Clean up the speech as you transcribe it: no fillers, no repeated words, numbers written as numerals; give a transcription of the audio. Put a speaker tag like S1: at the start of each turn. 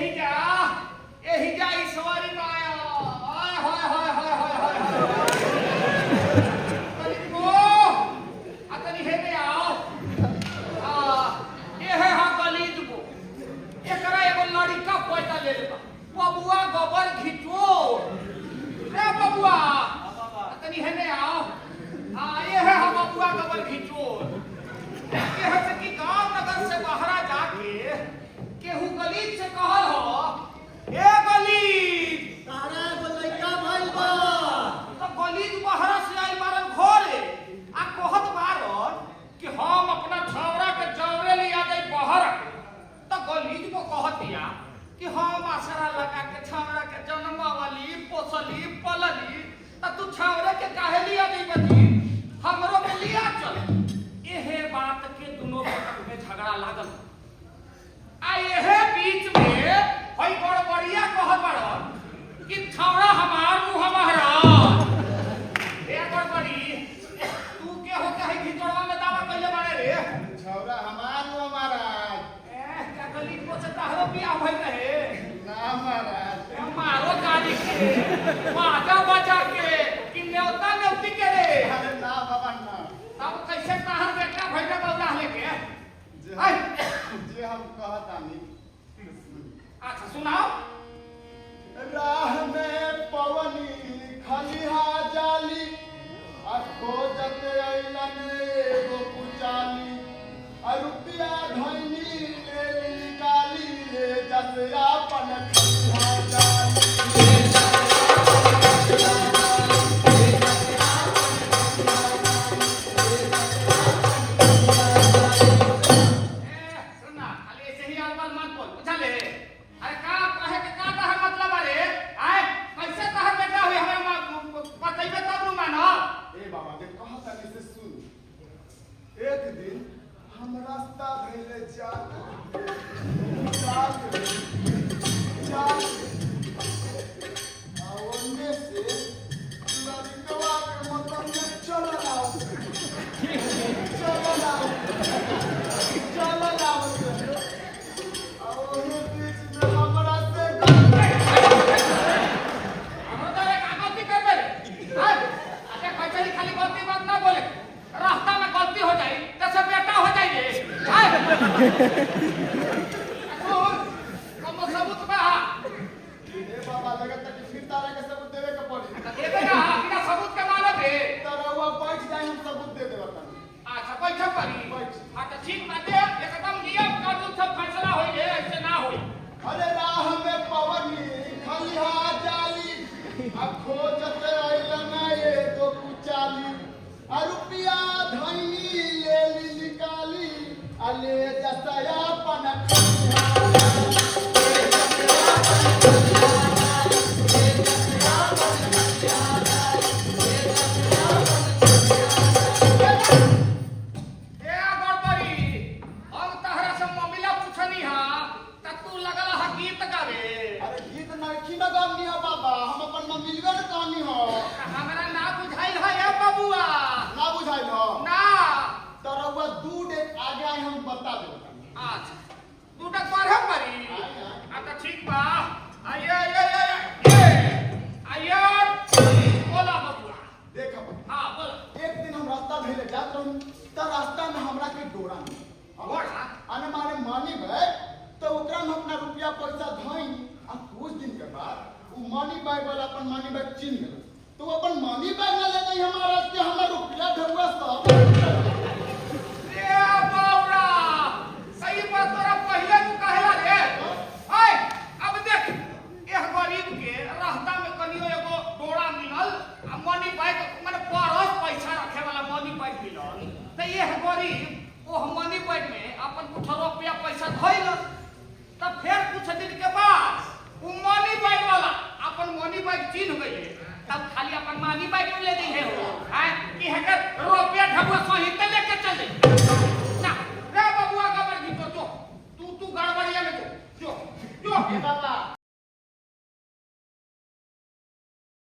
S1: यही जा ईश्वरी माया हाय हाय हाय हाय हाय हाय तनी को अतनी हे ने आओ ये है हा गलीज को एकरा एगो लड़का पैसा ले लेबा बबुआ गोबर घिचो रे बबुआ अतनी हे ने आओ ये है हा बबुआ गोबर घिचो ये है कि गांव नगर से बाहर जाके केहू गलीज से कहल हो ए गलीज
S2: तारा एगो लइका भइल बा
S1: तो गलीज बाहर से आई बारन घरे आ कहत बारन कि हम अपना छौरा के जौरे लिया जाई बाहर तो गलीज को कहतिया कि हम आसरा लगा के छौरा के जन्मवाली पोसली पलली त तू छौरे के काहे लिया जाई बजी हमरो के लिया चल एहे बात के दोनों पक्ष में झगड़ा लागल आ एहे बीच में हई बड़बड़िया कहत बाड़न कि छौरा हमार मुंह हमारा ए बड़बड़ी तू के हो के हई घिचड़वा में दावा कइले बाड़े रे
S2: छौरा हमार नो महाराज
S1: ए का गली को से तारो बियाह भइल रहे
S2: ना महाराज
S1: मारो गाड़ी के बाजा बजा के कि न्योता न्योती के रे
S2: अरे ना बाबा ना
S1: तब कैसे ताहर बेटा भइले बौला लेके
S2: जे हम कहतानी
S1: अच्छा सुनाओ
S2: राह में पवनी खलिहा जाली आ खोजत अइलन एगो पुचाली आ रुपया धइनी ले निकाली ले जस आपन खलिहा जाली एक दिन हम रास्ता धइले जात ओने से लड़कवा के मतलब में चलल आओ ओने बीच में हमरा से
S1: खाली गलती बात ना बोले रास्ता में गलती हो जाए तो सब बेटा हो जाइए कम सबूत बा
S2: ए बाबा लगत कि फिर तारा के सबूत देवे के पड़ी
S1: देबे ना बिना सबूत के मानब रे
S2: तरवा बैठ जाए हम सबूत दे देबा तनी
S1: अच्छा बैठ पड़ी हां तो ठीक बात है एकदम नियम कानून सब फैसला होई है ऐसे ना होई
S2: अरे राह में पवनी खलिहा जाली आ खोजत अइलन एगो पुचाली आ रुपया धइनी ले निकाली आ ले जसया अपन रास्ता में हमरा के डोरा आने मारे मानी बैग तो ओकरा में अपना रुपया पैसा धइनी आ कुछ दिन के बाद उ मनी बैग वाला अपन मनी बैग छीन गेल तो अपन मनी बैग ना ले गई हमारा के हमर रुपया ढौआ सब
S1: रे बाबरा सही बात तोरा पहले तू कहला रे ओए अब देख एह गरीब के रास्ता में कनियो एगो डोरा मिलल आ मनी बैग माने परस पैसा रखे वाला मनी बैग मिलल त एह गरीब ओ मनी बैग में अपन कुछ रुपया पैसा धइल तब फिर कुछ दिन के बाद उ मनी बैग वाला अपन मनी बैग छीन गइले तब खाली अपन मनी बैग ले दी है हो हैं कि हकर रुपया ढबुआ सहित लेके चल ना रे बबुआ गबर की तो तू गड़बड़िया में जो
S2: बाबा